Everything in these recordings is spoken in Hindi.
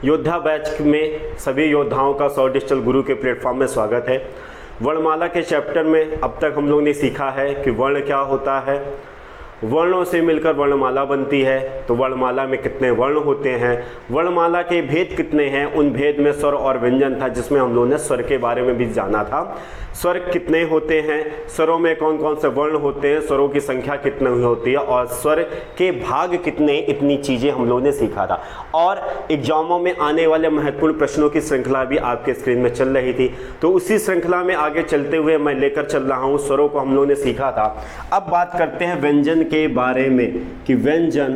योद्धा बैच में सभी योद्धाओं का 100 डिजिटल गुरु के प्लेटफॉर्म में स्वागत है। वर्णमाला के चैप्टर में अब तक हम लोग ने सीखा है कि वर्ण क्या होता है, वर्णों से मिलकर वर्णमाला बनती है, तो वर्णमाला में कितने वर्ण होते हैं, वर्णमाला के भेद कितने हैं, उन भेद में स्वर और व्यंजन था जिसमें हम लोगों ने स्वर के बारे में भी जाना था। स्वर कितने होते हैं, स्वरों में कौन कौन से वर्ण होते हैं, स्वरों की संख्या कितनी होती है और स्वर के भाग कितने, इतनी चीज़ें हम लोगों ने सीखा था। और एग्जामों में आने वाले महत्वपूर्ण प्रश्नों की श्रृंखला भी आपके स्क्रीन में चल रही थी, तो उसी श्रृंखला में आगे चलते हुए मैं लेकर चल रहा हूँ। स्वरों को हम लोगों ने सीखा था। अब बात करते हैं व्यंजन के बारे में कि व्यंजन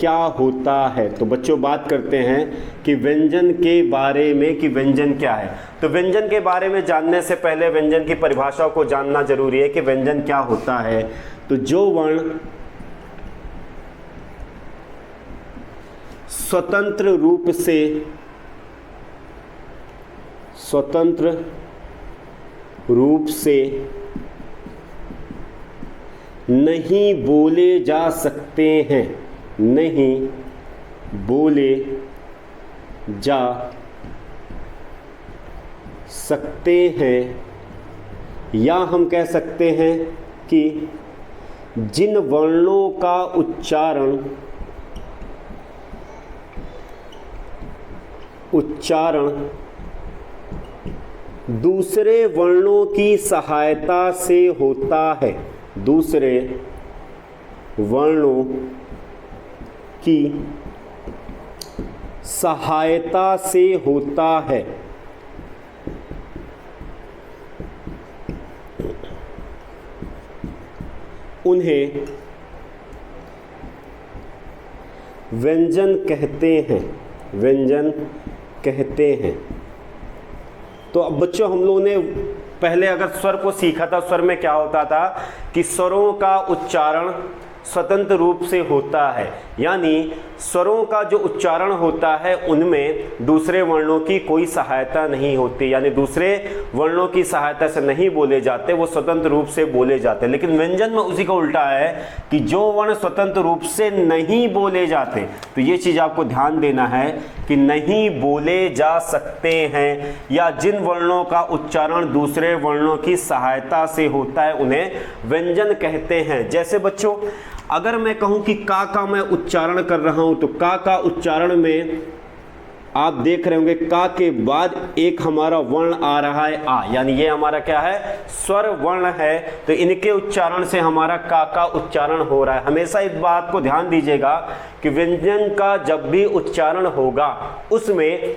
क्या होता है। तो बच्चों बात करते हैं कि व्यंजन के बारे में कि व्यंजन क्या है। तो व्यंजन के बारे में जानने से पहले व्यंजन की परिभाषा को जानना जरूरी है कि व्यंजन क्या होता है। तो जो वर्ण स्वतंत्र रूप से नहीं बोले जा सकते हैं, नहीं बोले जा सकते हैं, या हम कह सकते हैं कि जिन वर्णों का उच्चारण दूसरे वर्णों की सहायता से होता है, दूसरे वर्णों की सहायता से होता है, उन्हें व्यंजन कहते हैं, व्यंजन कहते हैं। तो अब बच्चों हम लोगों ने पहले अगर स्वर को सीखा था, स्वर में क्या होता था कि स्वरों का उच्चारण स्वतंत्र रूप से होता है, यानी स्वरों का जो उच्चारण होता है उनमें दूसरे वर्णों की कोई सहायता नहीं होती, यानी दूसरे वर्णों की सहायता से नहीं बोले जाते, वो स्वतंत्र रूप से बोले जाते। लेकिन व्यंजन में उसी का उल्टा है कि जो वर्ण स्वतंत्र रूप से नहीं बोले जाते, तो ये चीज़ आपको ध्यान देना है कि नहीं बोले जा सकते हैं, या जिन वर्णों का उच्चारण दूसरे वर्णों की सहायता से होता है उन्हें व्यंजन कहते हैं। जैसे बच्चों अगर मैं कहूं कि का मैं उच्चारण कर रहा हूं, तो का उच्चारण में आप देख रहे होंगे का के बाद एक हमारा वर्ण आ रहा है आ, यानी ये हमारा क्या है, स्वर वर्ण है। तो इनके उच्चारण से हमारा का उच्चारण हो रहा है। हमेशा इस बात को ध्यान दीजिएगा कि व्यंजन का जब भी उच्चारण होगा उसमें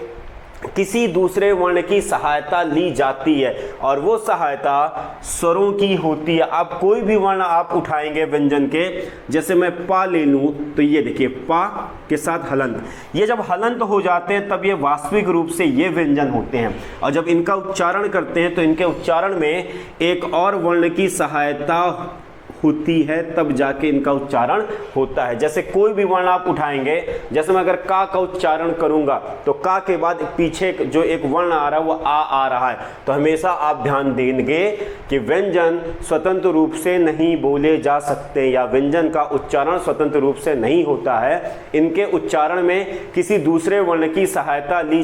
किसी दूसरे वर्ण की सहायता ली जाती है, और वो सहायता स्वरों की होती है। आप कोई भी वर्ण आप उठाएंगे व्यंजन के, जैसे मैं पा ले लूं, तो ये देखिए पा के साथ हलंत, ये जब हलंत हो जाते हैं तब ये वास्तविक रूप से ये व्यंजन होते हैं। और जब इनका उच्चारण करते हैं तो इनके उच्चारण में एक और वर्ण की सहायता होती है, तब जाके इनका उच्चारण होता है। जैसे कोई भी वर्ण आप उठाएंगे, जैसे मैं अगर का उच्चारण करूंगा तो का के बाद पीछे जो एक वर्ण आ रहा है वो आ रहा है, तो हमेशा आप ध्यान देंगे कि व्यंजन स्वतंत्र रूप से नहीं बोले जा सकते, या व्यंजन का उच्चारण स्वतंत्र रूप से नहीं होता है। इनके उच्चारण में किसी दूसरे वर्ण की सहायता ली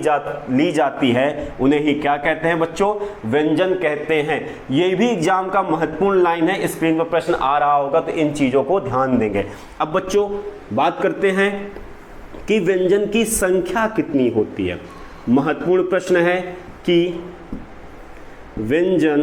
जाती है, उन्हें ही क्या कहते हैं बच्चों, व्यंजन कहते हैं। ये भी एग्जाम का महत्वपूर्ण लाइन है, स्क्रीन पर प्रश्न आ रहा होगा तो इन चीजों को ध्यान देंगे। अब बच्चों बात करते हैं कि व्यंजन की संख्या कितनी होती है। महत्वपूर्ण प्रश्न है कि व्यंजन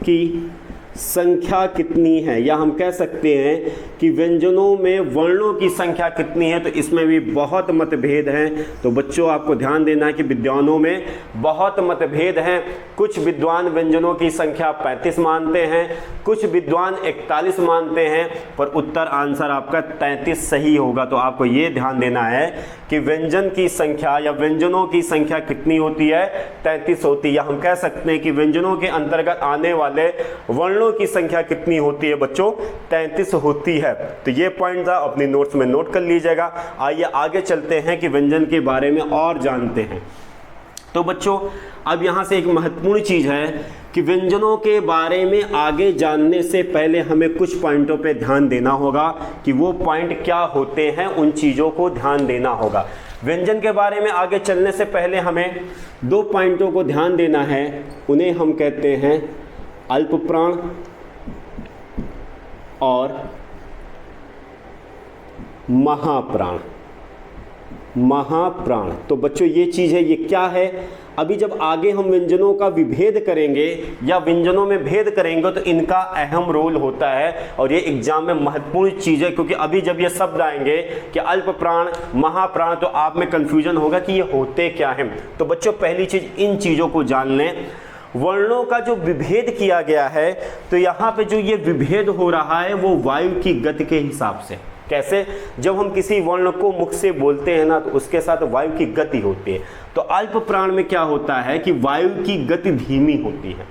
की संख्या कितनी है, या हम कह सकते हैं कि व्यंजनों में वर्णों की संख्या कितनी है। तो इसमें भी बहुत मतभेद हैं। तो बच्चों आपको ध्यान देना है कि विद्वानों में बहुत मतभेद हैं। कुछ विद्वान व्यंजनों की संख्या 35 मानते हैं, कुछ विद्वान 41 मानते हैं, पर उत्तर आंसर आपका 33 सही होगा। तो आपको ये ध्यान देना है कि व्यंजन की संख्या या व्यंजनों की संख्या कितनी होती है, 33 होती है। या हम कह सकते हैं कि व्यंजनों के अंतर्गत आने वाले वर्णों की संख्या कितनी होती है बच्चों, 33 होती है। तो ये पॉइंट अपनी नोट्स में नोट कर लीजिएगा। आइए आगे चलते हैं कि व्यंजन के बारे में और जानते हैं। तो बच्चों अब यहाँ से एक महत्वपूर्ण चीज़ है कि व्यंजनों के बारे में आगे जानने से पहले हमें कुछ पॉइंटों पे ध्यान देना होगा कि वो पॉइंट क्या होते हैं, उन चीज़ों को ध्यान देना होगा। व्यंजन के बारे में आगे चलने से पहले हमें 2 पॉइंटों को ध्यान देना है, उन्हें हम कहते हैं अल्प प्राण और महाप्राण। महाप्राण, तो बच्चों ये चीज़ है, ये क्या है? अभी जब आगे हम व्यंजनों का विभेद करेंगे या व्यंजनों में भेद करेंगे तो इनका अहम रोल होता है और ये एग्जाम में महत्वपूर्ण चीज़ है, क्योंकि अभी जब ये शब्द आएंगे कि अल्प प्राण, महाप्राण, तो आप में कंफ्यूजन होगा कि ये होते क्या हैं। तो बच्चों पहली चीज़ इन चीज़ों को जान लें। वर्णों का जो विभेद किया गया है, तो यहाँ पे जो ये विभेद हो रहा है वो वायु की गति के हिसाब से। कैसे? जब हम किसी वर्ण को मुख से बोलते हैं ना, तो उसके साथ वायु की गति होती है। तो अल्प प्राण में क्या होता है कि वायु की गति धीमी होती है।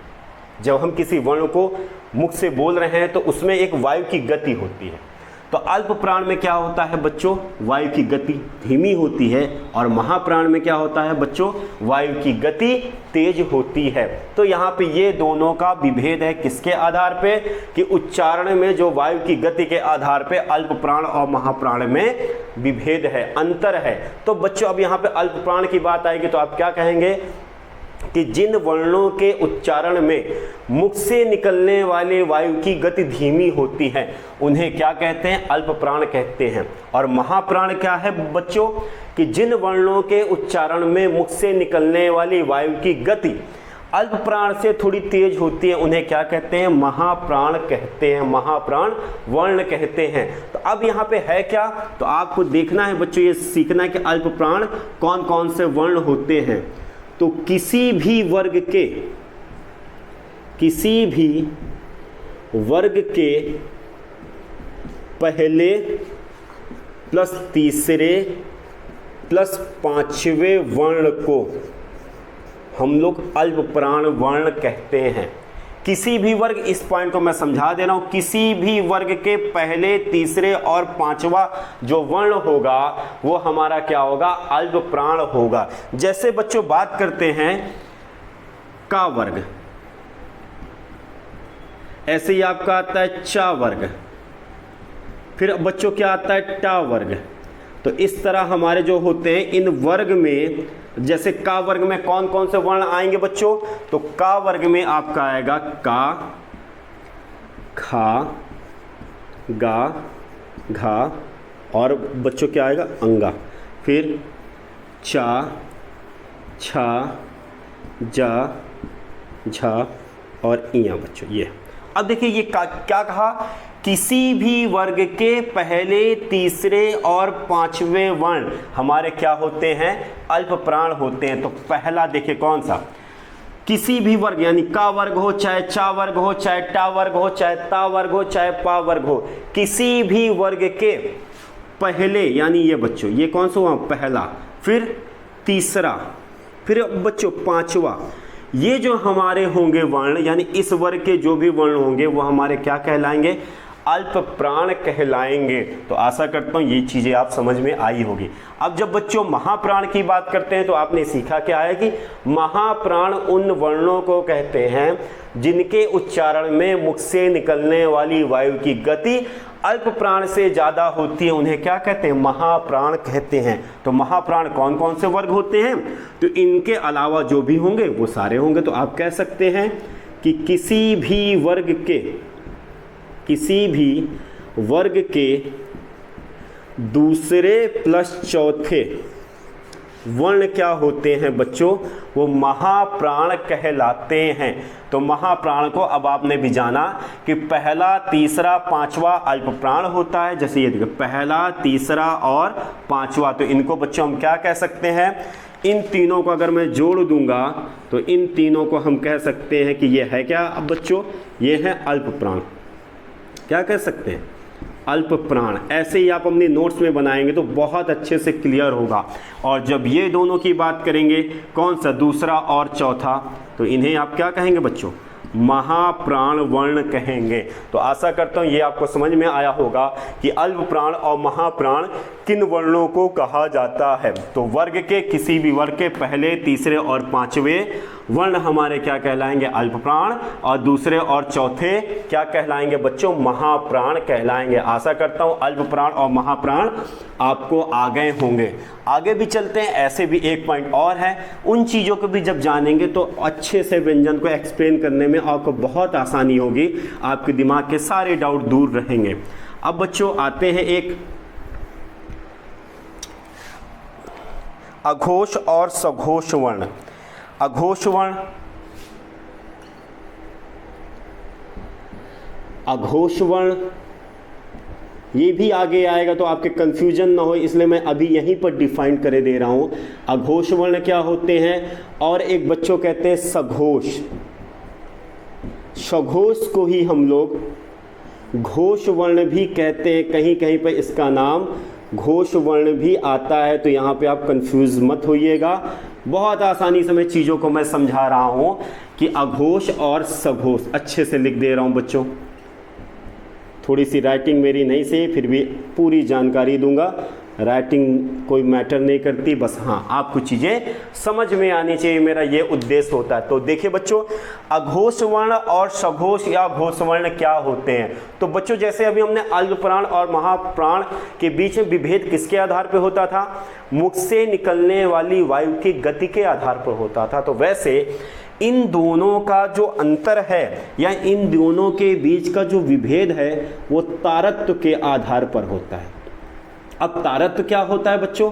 जब हम किसी वर्ण को मुख से बोल रहे हैं तो उसमें एक वायु की गति होती है। तो अल्प प्राण में क्या होता है बच्चों? वायु की गति धीमी होती है। और महाप्राण में क्या होता है बच्चों? वायु की गति तेज होती है। तो यहाँ पे ये दोनों का विभेद है, किसके आधार पे? कि उच्चारण में जो वायु की गति के आधार पे अल्प प्राण और महाप्राण में विभेद है, अंतर है। तो बच्चों अब यहाँ पे अल्प प्राण की बात आएगी तो आप क्या कहेंगे कि जिन वर्णों के उच्चारण में मुख से निकलने वाले वायु की गति धीमी होती है उन्हें क्या कहते हैं? अल्प प्राण कहते हैं। और महाप्राण क्या है बच्चों? कि जिन वर्णों के उच्चारण में मुख से निकलने वाली वायु की गति अल्प प्राण से थोड़ी तेज होती है उन्हें क्या कहते हैं? महाप्राण कहते हैं, महाप्राण वर्ण कहते हैं। तो अब यहाँ पे है क्या? तो आपको देखना है बच्चों, ये सीखना है कि अल्प प्राण कौन कौन से वर्ण होते हैं। तो किसी भी वर्ग के पहले प्लस तीसरे प्लस पांचवें वर्ण को हम लोग अल्प प्राण वर्ण कहते हैं। किसी भी वर्ग, इस पॉइंट को मैं समझा दे रहा हूं, किसी भी वर्ग के पहले, तीसरे और पांचवा जो वर्ण होगा वो हमारा क्या होगा? अल्प प्राण होगा। जैसे बच्चों बात करते हैं का वर्ग, ऐसे ही आपका आता है चा वर्ग, फिर बच्चों क्या आता है? टा वर्ग। तो इस तरह हमारे जो होते हैं इन वर्ग में, जैसे का वर्ग में कौन कौन से वर्ण आएंगे बच्चों? तो का वर्ग में आपका आएगा का, खा, गा, घा और बच्चों क्या आएगा? अंगा। फिर चा, छा, जा, झा और इया बच्चों ये। अब देखिए ये क्या कहा? किसी भी वर्ग के पहले, तीसरे और पांचवें वर्ण हमारे क्या होते हैं? अल्प प्राण होते हैं। तो पहला देखिए कौन सा? किसी भी वर्ग, यानी का वर्ग हो, चाहे चा वर्ग हो, चाहे टा वर्ग हो, चाहे ता वर्ग हो, चाहे पा वर्ग हो, किसी भी वर्ग के पहले, यानी ये बच्चों ये कौन सा हुआ? पहला, फिर तीसरा, फिर बच्चों पांचवा, ये जो हमारे होंगे वर्ण, यानी इस वर्ग के जो भी वर्ण होंगे वो हमारे क्या कहलाएंगे? अल्प प्राण कहलाएंगे। तो आशा करता हूँ ये चीज़ें आप समझ में आई होगी। अब जब बच्चों महाप्राण की बात करते हैं तो आपने सीखा क्या है कि महाप्राण उन वर्णों को कहते हैं जिनके उच्चारण में मुख से निकलने वाली वायु की गति अल्प प्राण से ज़्यादा होती है, उन्हें क्या कहते हैं? महाप्राण कहते हैं। तो महाप्राण कौन कौन से वर्ग होते हैं? तो इनके अलावा जो भी होंगे वो सारे होंगे। तो आप कह सकते हैं कि किसी भी वर्ग के दूसरे प्लस चौथे वर्ण क्या होते हैं बच्चों? वो महाप्राण कहलाते हैं। तो महाप्राण को अब आपने भी जाना कि पहला, तीसरा, पांचवा अल्प प्राण होता है। जैसे ये देखो पहला, तीसरा और पांचवा, तो इनको बच्चों हम क्या कह सकते हैं? इन तीनों को अगर मैं जोड़ दूंगा तो इन तीनों को हम कह सकते हैं कि ये है क्या? अब बच्चों ये है अल्प प्राण। क्या कह सकते हैं? अल्प प्राण। ऐसे ही आप अपनी नोट्स में बनाएंगे तो बहुत अच्छे से क्लियर होगा। और जब ये दोनों की बात करेंगे, कौन सा? दूसरा और चौथा, तो इन्हें आप क्या कहेंगे बच्चों? महाप्राण वर्ण कहेंगे। तो आशा करता हूँ ये आपको समझ में आया होगा कि अल्प प्राण और महाप्राण किन वर्णों को कहा जाता है। तो वर्ग के किसी भी वर्ग के पहले, तीसरे और पांचवें वर्ण हमारे क्या कहलाएंगे? अल्प प्राण, और दूसरे और चौथे क्या कहलाएंगे बच्चों? महाप्राण कहलाएंगे। आशा करता हूँ अल्प प्राण और महाप्राण आपको आ गए होंगे। आगे भी चलते हैं, ऐसे भी एक पॉइंट और है, उन चीज़ों को भी जब जानेंगे तो अच्छे से व्यंजन को एक्सप्लेन करने में आपको बहुत आसानी होगी, आपके दिमाग के सारे डाउट दूर रहेंगे। अब बच्चों आते हैं एक अघोष और सघोष वर्ण। अघोष वर्ण, अघोष वर्ण ये भी आगे आएगा तो आपके कंफ्यूजन ना हो, इसलिए मैं अभी यहीं पर डिफाइन करे दे रहा हूं। अघोष वर्ण क्या होते हैं, और एक बच्चों कहते हैं सघोष। सघोष को ही हम लोग घोष वर्ण भी कहते हैं, कहीं कहीं पर इसका नाम घोष वर्ण भी आता है। तो यहाँ पे आप कंफ्यूज मत होइएगा, बहुत आसानी से मैं चीज़ों को मैं समझा रहा हूँ कि अघोष और सघोष अच्छे से लिख दे रहा हूँ बच्चों। थोड़ी सी राइटिंग मेरी नहीं सही, फिर भी पूरी जानकारी दूंगा। राइटिंग कोई मैटर नहीं करती, बस हाँ आपको चीज़ें समझ में आनी चाहिए, मेरा ये उद्देश्य होता है। तो देखिए बच्चों, अघोष वर्ण और सघोष या घोष वर्ण क्या होते हैं। तो बच्चों जैसे अभी हमने अल्प प्राण और महाप्राण के बीच में विभेद किसके आधार पर होता था? मुख से निकलने वाली वायु की गति के आधार पर होता था। तो वैसे इन दोनों का जो अंतर है या इन दोनों के बीच का जो विभेद है वो तारत्व के आधार पर होता है। अब तारत्व क्या होता है बच्चों?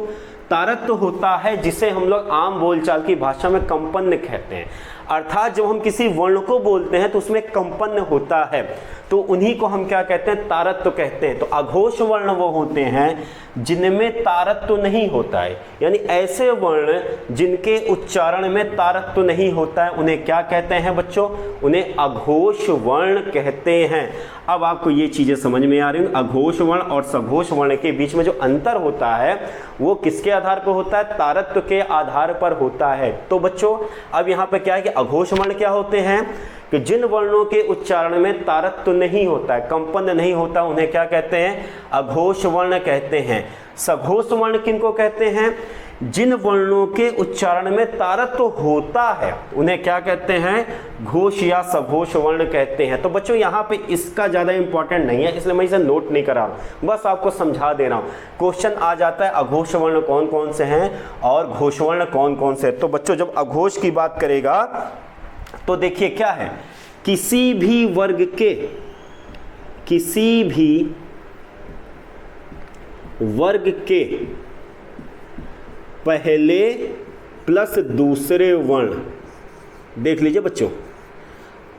तारत्व होता है जिसे हम लोग आम बोलचाल की भाषा में कंपन कहते हैं। अर्थात जब हम किसी वर्ण को बोलते हैं तो उसमें कंपन होता है, तो उन्हीं को हम क्या कहते हैं? तारत्व कहते हैं। तो अघोष वर्ण वो होते हैं जिनमें तारत्व नहीं होता है, यानी ऐसे वर्ण जिनके उच्चारण में तारत्व नहीं होता है, उन्हें क्या कहते हैं बच्चों? उन्हें अघोष वर्ण कहते हैं। अब आपको ये चीजें समझ में आ रही हैं। अघोष वर्ण और सघोष वर्ण के बीच में जो अंतर होता है वो किसके आधार पर होता है? तारत्व के आधार पर होता है। तो बच्चों अब यहाँ पे क्या है कि अघोष वर्ण क्या होते हैं कि जिन वर्णों के उच्चारण में तारत्व नहीं होता है, कंपन नहीं होता, उन्हें क्या कहते हैं? अघोष वर्ण कहते हैं। सघोष वर्ण किनको कहते हैं? जिन वर्णों के उच्चारण में तारत्व होता है उन्हें क्या कहते हैं? घोष या सघोष वर्ण कहते हैं। तो बच्चों यहाँ पे इसका ज़्यादा इंपॉर्टेंट नहीं है, इसलिए मैं इसे नोट नहीं करा रहा हूँ, बस आपको समझा दे रहा हूँ। क्वेश्चन आ जाता है अघोष वर्ण कौन कौन से हैं और घोष वर्ण कौन कौन से। तो बच्चों जब अघोष की बात करेगा तो देखिए क्या है, किसी भी वर्ग के, किसी भी वर्ग के पहले प्लस दूसरे वर्ण, देख लीजिए बच्चों,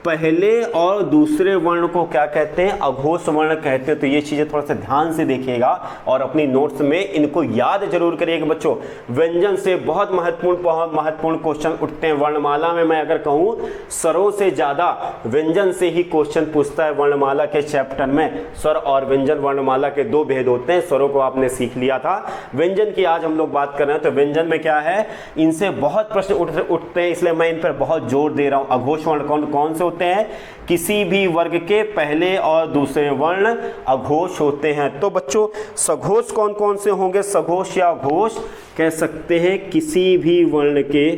पहले और दूसरे वर्ण को क्या कहते हैं? अघोष वर्ण कहते हैं। तो ये चीजें थोड़ा सा ध्यान से देखिएगा और अपनी नोट्स में इनको याद जरूर करिएगा बच्चों। व्यंजन से बहुत महत्वपूर्ण क्वेश्चन उठते हैं वर्णमाला में। मैं अगर कहूँ स्वरों से ज्यादा व्यंजन से ही क्वेश्चन पूछता है वर्णमाला के चैप्टर में। स्वर और व्यंजन वर्णमाला के दो भेद होते हैं, स्वरों को आपने सीख लिया था, व्यंजन की आज हम लोग बात कर रहे हैं। तो व्यंजन में क्या है, इनसे बहुत प्रश्न उठते हैं, इसलिए मैं इन पर बहुत जोर दे रहा हूँ। अघोष वर्ण कौन कौन से होते हैं? किसी भी वर्ग के पहले और दूसरे वर्ण अघोष होते हैं। तो बच्चों सघोष कौन कौन से होंगे? सघोष या घोष कह सकते हैं किसी भी वर्ण के,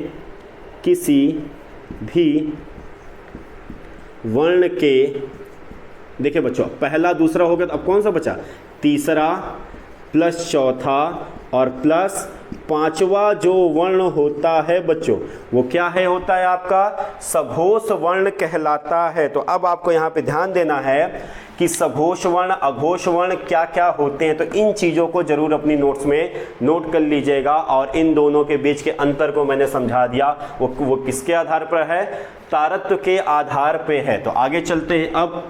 किसी भी वर्ण के, देखिए बच्चों पहला दूसरा हो गया, तो अब कौन सा बचा? तीसरा प्लस चौथा और प्लस पांचवा जो वर्ण होता है बच्चों वो क्या है? होता है आपका सघोष वर्ण कहलाता है। तो अब आपको यहाँ पे ध्यान देना है कि सघोष वर्ण अघोष वर्ण क्या क्या होते हैं। तो इन चीज़ों को जरूर अपनी नोट्स में नोट कर लीजिएगा। और इन दोनों के बीच के अंतर को मैंने समझा दिया, वो किसके आधार पर है? तारत्व के आधार पे है। तो आगे चलते हैं अब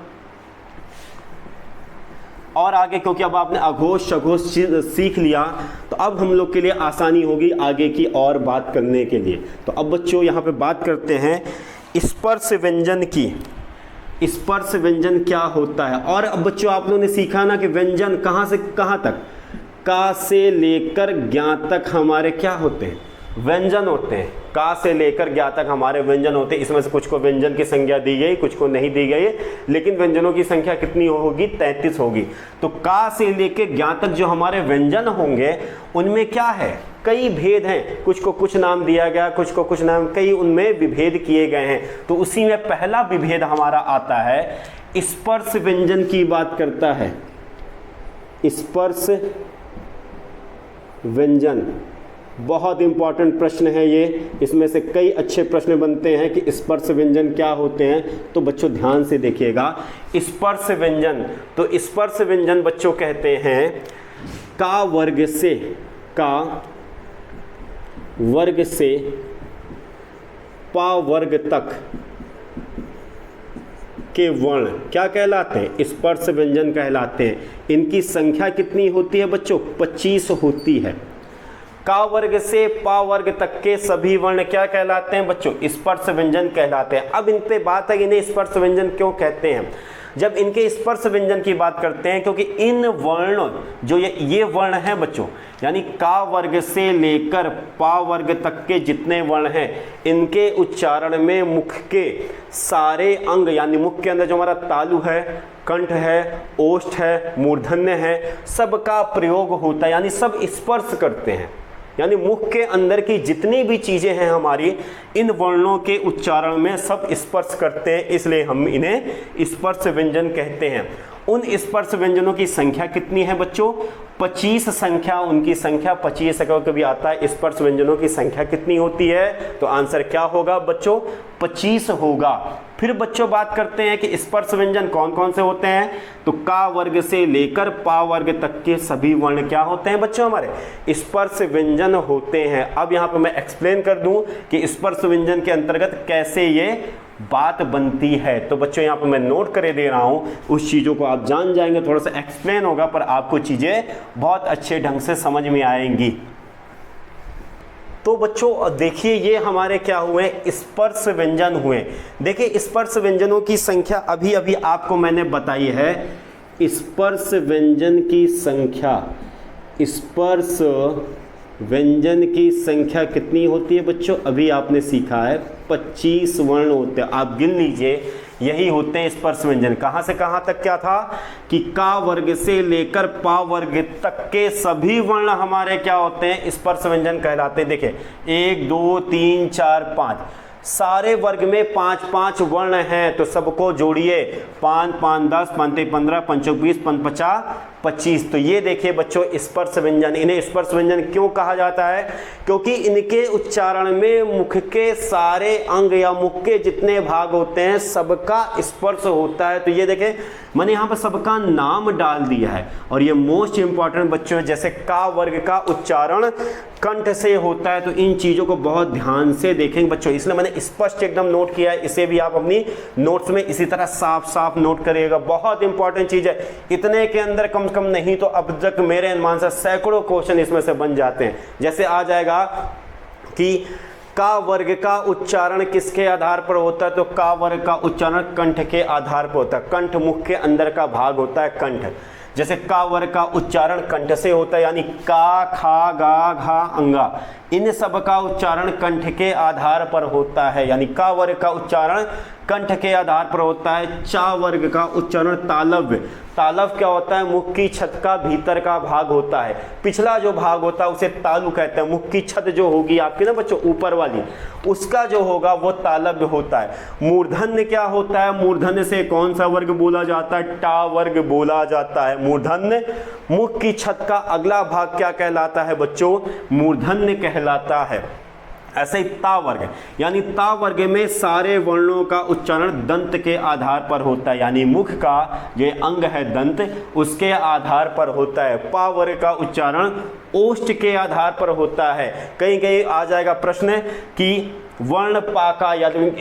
और आगे, क्योंकि अब आपने अघोष सघोष सीख लिया तो अब हम लोग के लिए आसानी होगी आगे की और बात करने के लिए। तो अब बच्चों यहाँ पे बात करते हैं स्पर्श व्यंजन की। स्पर्श व्यंजन क्या होता है? और अब बच्चों आप लोगों ने सीखा ना कि व्यंजन कहाँ से कहाँ तक, का से लेकर ज्ञा तक हमारे क्या होते हैं? व्यंजन होते हैं, का से लेकर ज्ञा तक हमारे व्यंजन होते हैं। इसमें से कुछ को व्यंजन की संख्या दी गई, कुछ को नहीं दी गई, लेकिन व्यंजनों की संख्या कितनी होगी? 33 होगी। तो का से लेकर ज्ञा तक जो हमारे व्यंजन होंगे उनमें क्या है? कई भेद हैं, कुछ को कुछ नाम दिया गया, कुछ को कुछ नाम, कई उनमें विभेद किए गए हैं। तो उसी में पहला विभेद हमारा आता है, स्पर्श व्यंजन की बात करता है। स्पर्श व्यंजन बहुत इंपॉर्टेंट प्रश्न है ये, इसमें से कई अच्छे प्रश्न बनते हैं कि स्पर्श व्यंजन क्या होते हैं। तो बच्चों ध्यान से देखिएगा, स्पर्श व्यंजन, तो स्पर्श व्यंजन बच्चों कहते हैं का वर्ग से, का वर्ग से पा वर्ग तक के वर्ण क्या कहलाते हैं? स्पर्श व्यंजन कहलाते हैं। इनकी संख्या कितनी होती है बच्चों? 25 होती है। का वर्ग से पा वर्ग तक के सभी वर्ण क्या कहलाते हैं बच्चों? स्पर्श व्यंजन कहलाते हैं। अब इन पे बात है, इन्हें स्पर्श व्यंजन क्यों कहते हैं? जब इनके स्पर्श व्यंजन की बात करते हैं, क्योंकि इन वर्ण जो ये वर्ण हैं बच्चों, यानी का वर्ग से लेकर पा वर्ग तक के जितने वर्ण हैं, इनके उच्चारण में मुख के सारे अंग, यानी मुख के अंदर जो हमारा तालु है, कंठ है, ओष्ठ है, मूर्धन्य है, सबका प्रयोग होता है, यानी सब स्पर्श करते हैं। यानी मुख के अंदर की जितनी भी चीजें हैं हमारी, इन वर्णों के उच्चारण में सब स्पर्श करते हैं, इसलिए हम इन्हें स्पर्श व्यंजन कहते हैं। उन स्पर्श व्यंजनों की संख्या कितनी है बच्चों? 25 संख्या, उनकी संख्या 25 कभी आता है। स्पर्श व्यंजनों की संख्या कितनी होती है? तो आंसर क्या होगा बच्चों? 25 होगा। फिर बच्चों बात करते हैं कि स्पर्श व्यंजन कौन कौन से होते हैं। तो का वर्ग से लेकर पा वर्ग तक के सभी वर्ण क्या होते हैं बच्चों? हमारे स्पर्श व्यंजन होते हैं। अब यहाँ पे मैं एक्सप्लेन कर दूं कि स्पर्श व्यंजन के अंतर्गत कैसे ये बात बनती है। तो बच्चों यहाँ पे मैं नोट करे दे रहा हूँ, उस चीज़ों को आप जान जाएंगे, थोड़ा सा एक्सप्लेन होगा, पर आपको चीज़ें बहुत अच्छे ढंग से समझ में आएंगी। तो बच्चों देखिए, ये हमारे क्या हुए? स्पर्श व्यंजन हुए। देखिए स्पर्श व्यंजनों की संख्या अभी अभी आपको मैंने बताई है। स्पर्श व्यंजन की संख्या, स्पर्श व्यंजन की संख्या कितनी होती है बच्चों? अभी आपने सीखा है 25 वर्ण होते हैं। आप गिन लीजिए, यही होते हैं स्पर्श व्यंजन। कहाँ से कहाँ तक क्या था कि का वर्ग से लेकर पा वर्ग तक के सभी वर्ण हमारे क्या होते हैं? स्पर्श व्यंजन कहलाते हैं। देखिए 1 2 3 4 5 सारे वर्ग में 5-5 वर्ण हैं, तो सबको जोड़िए। 5 5 10 5 3 15 5 चौक 20 5 50 25। तो ये देखिए बच्चों स्पर्श व्यंजन। इन्हें स्पर्श व्यंजन क्यों कहा जाता है? क्योंकि इनके उच्चारण में मुख के सारे अंग या मुख के जितने भाग होते हैं सबका स्पर्श होता है। तो ये देखें, मैंने यहाँ पर सबका नाम डाल दिया है। और ये मोस्ट इंपॉर्टेंट बच्चों, जैसे का वर्ग का उच्चारण कंठ से होता है, तो इन चीज़ों को बहुत ध्यान से देखेंगे बच्चों, इसलिए मैंने स्पष्ट एकदम नोट किया है। इसे भी आप अपनी नोट्स में इसी तरह साफ साफ नोट करिएगा, बहुत इंपॉर्टेंट चीज़ है। इतने के अंदर कम से कम नहीं तो अब तक मेरे अनुमान से सैकड़ों क्वेश्चन इसमें से बन जाते हैं। जैसे आ जाएगा कि का वर्ग का उच्चारण किसके आधार पर होता है? तो का वर्ग का उच्चारण कंठ के आधार पर होता है। कंठ मुख के अंदर का भाग होता है कंठ। जैसे का वर्ग का उच्चारण कंठ से होता है, यानी का खा गा घा अंगा, इन सब का उच्चारण कंठ के आधार पर होता है। यानी का वर्ग का उच्चारण कंठ के आधार पर होता है। चा वर्ग का उच्चारण तालव्य, तालव क्या होता है? मुख की छत का भीतर का भाग होता है। पिछला जो भाग होता है उसे तालु कहते हैं। मुख की छत जो होगी आपकी ना बच्चों ऊपर वाली, उसका जो होगा वो तालव्य होता है। मूर्धन्य क्या होता है? मूर्धन्य से कौन सा वर्ग बोला जाता है? टा वर्ग बोला जाता है। मूर्धन्य मुख की छत का अगला भाग क्या कहलाता है बच्चों? मूर्धन्य कहलाता है। ऐसे ही ता वर्ग, यानी ता वर्ग में सारे वर्णों का उच्चारण दंत के आधार पर होता है, यानी मुख का जो अंग है दंत उसके आधार पर होता है। पा वर्ग का उच्चारण ओष्ठ के आधार पर होता है। कहीं कहीं आ जाएगा प्रश्न कि वर्ण पा का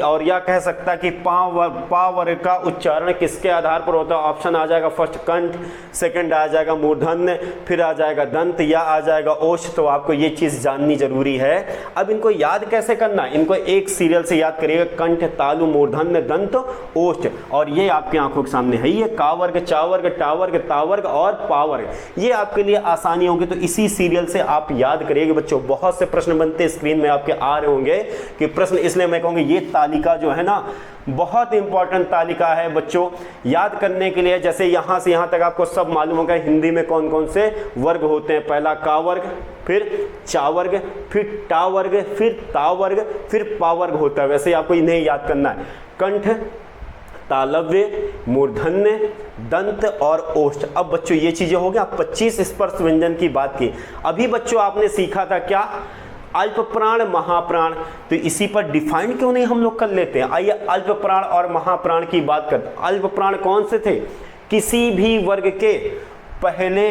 और या कह सकता कि पा वर्ग का उच्चारण किसके आधार पर होता है? ऑप्शन आ जाएगा फर्स्ट कंठ, सेकंड आ जाएगा मूर्धन्य, फिर आ जाएगा दंत या आ जाएगा ओष्ठ। तो आपको ये चीज जाननी जरूरी है। अब इनको याद कैसे करना है? इनको एक सीरियल से याद करिएगा, कंठ, तालु, मूर्धन्य, दंत, ओष्ठ, और ये आपकी आंखों के सामने है। ये का वर्ग, चा वर्ग, टा वर्ग, ता वर्ग और पा वर्ग, ये आपके लिए आसानी होगी। तो इसी सीरियल से आप याद करिएगा बच्चों। बहुत से प्रश्न बनते हैं, स्क्रीन में आपके आ रहे होंगे कि प्रश्न, इसलिए मैं कहूंगा ये तालिका जो है ना बहुत इंपॉर्टेंट तालिका है बच्चों याद करने के लिए। जैसे यहां से यहां तक आपको सब मालूम होगा हिंदी में कौन कौन से वर्ग होते हैं। पहला का वर्ग, फिर चा वर्ग, फिर टा वर्ग, फिर ता वर्ग, फिर पा वर्ग होता है। वैसे आपको इन्हें याद करना है, कंठ, तालव्य, मूर्धन्य, दंत और ओष्ठ। अब बच्चों ये चीजें हो गई। 25 स्पर्श व्यंजन की बात की। अभी बच्चों आपने सीखा था क्या? अल्प प्राण, महाप्राण। तो इसी पर डिफाइन क्यों नहीं हम लोग कर लेते हैं? आइए अल्प प्राण और महाप्राण की बात करते हैं। अल्प प्राण कौन से थे? किसी भी वर्ग के पहले,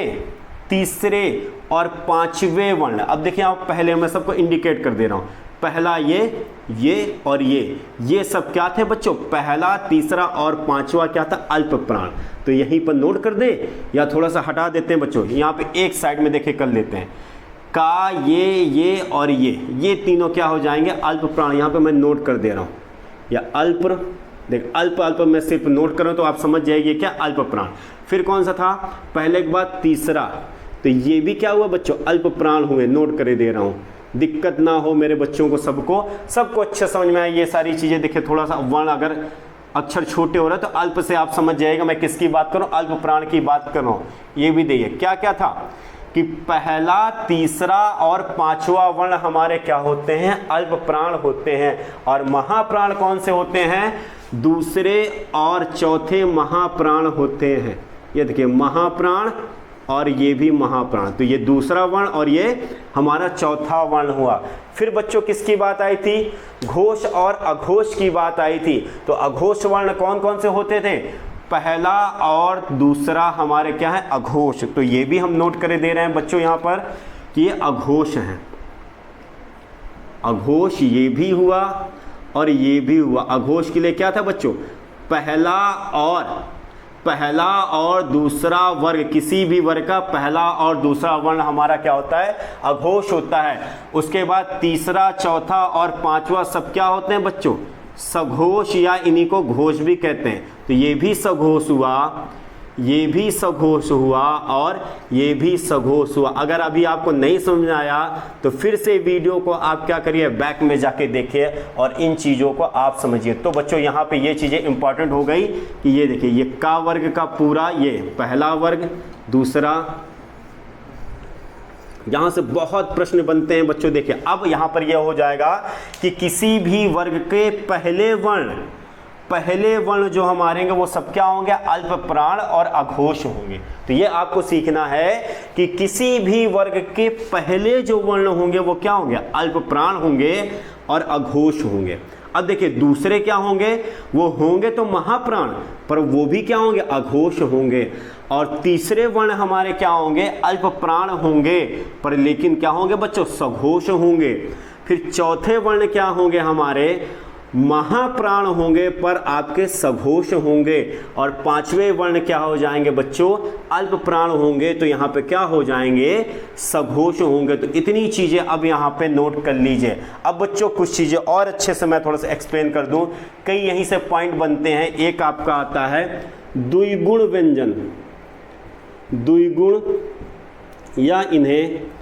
तीसरे और पांचवें वर्ण। अब देखिए आप, पहले मैं सबको इंडिकेट कर दे रहा हूं। पहला ये और ये सब क्या थे बच्चों? पहला, तीसरा और पांचवा क्या था? अल्प प्राण। तो यहीं पर नोट कर दे या थोड़ा सा हटा देते हैं बच्चों। यहाँ पे एक साइड में देखे कर लेते हैं। का, ये और ये तीनों क्या हो जाएंगे? अल्प प्राण। यहाँ पे मैं नोट कर दे रहा हूँ, या अल्प, देख अल्प मैं सिर्फ नोट कर रहा हूँ तो आप समझ जाएंगे क्या अल्प प्राण। फिर कौन सा था? पहले के बाद तीसरा, तो ये भी क्या हुआ बच्चों? अल्प प्राण हुए। नोट कर दे रहा हूँ, दिक्कत ना हो मेरे बच्चों को, सबको अच्छे समझ में आए ये सारी चीजें। देखिए थोड़ा सा वर्ण अगर अक्षर छोटे हो रहे तो अल्प से आप समझ जाएगा मैं किसकी बात करूं, अल्प प्राण की बात कर रहा हूं। ये भी देखिए क्या क्या था कि पहला, तीसरा और पांचवा वर्ण हमारे क्या होते हैं? अल्प प्राण होते हैं। और महाप्राण कौन से होते हैं? दूसरे और चौथे महाप्राण होते हैं। ये देखिए महाप्राण और ये भी महाप्राण। तो ये दूसरा वर्ण और ये हमारा चौथा वर्ण हुआ। फिर बच्चों किसकी बात आई थी? घोष और अघोष की बात आई थी। तो अघोष वर्ण कौन कौन से होते थे? पहला और दूसरा हमारे क्या है? अघोष। तो ये भी हम नोट कर दे रहे हैं बच्चों यहाँ पर कि ये अघोष हैं। अघोष ये भी हुआ और ये भी हुआ। अघोष के लिए क्या था बच्चों? पहला और दूसरा वर्ग, किसी भी वर्ग का पहला और दूसरा वर्ण हमारा क्या होता है? अघोष होता है। उसके बाद तीसरा, चौथा और पांचवा सब क्या होते हैं बच्चों? सघोष, या इन्हीं को घोष भी कहते हैं। तो ये भी सघोष हुआ, ये भी सघोष हुआ और ये भी सघोष हुआ। अगर अभी आपको नहीं समझ आया तो फिर से वीडियो को आप क्या करिए, बैक में जाके देखिए और इन चीज़ों को आप समझिए। तो बच्चों यहाँ पे ये चीज़ें इंपॉर्टेंट हो गई कि ये देखिए, ये का वर्ग का पूरा, ये पहला वर्ग, दूसरा, यहाँ से बहुत प्रश्न बनते हैं बच्चों। देखिए अब यहाँ पर यह हो जाएगा कि किसी भी वर्ग के पहले वर्ण जो हमारे हैं वो सब क्या होंगे? अल्प प्राण और अघोष होंगे। तो ये आपको सीखना है कि किसी भी वर्ग के पहले जो वर्ण होंगे वो क्या होंगे? अल्प प्राण होंगे और अघोष होंगे। अब देखिए दूसरे क्या होंगे? वो होंगे तो महाप्राण, पर वो भी क्या होंगे? अघोष होंगे। और तीसरे वर्ण हमारे क्या होंगे? अल्प प्राण होंगे, पर लेकिन क्या होंगे बच्चों? सघोष होंगे। फिर चौथे वर्ण क्या होंगे? हमारे महाप्राण होंगे पर आपके सघोष होंगे। और पांचवें वर्ण क्या हो जाएंगे बच्चों? अल्प प्राण होंगे, तो यहाँ पे क्या हो जाएंगे? सघोष होंगे। तो इतनी चीजें अब यहाँ पे नोट कर लीजिए। अब बच्चों कुछ चीजें और अच्छे से मैं थोड़ा सा एक्सप्लेन कर दूं। कई यहीं से पॉइंट बनते हैं। एक आपका आता है द्विगुण व्यंजन, द्विगुण या इन्हें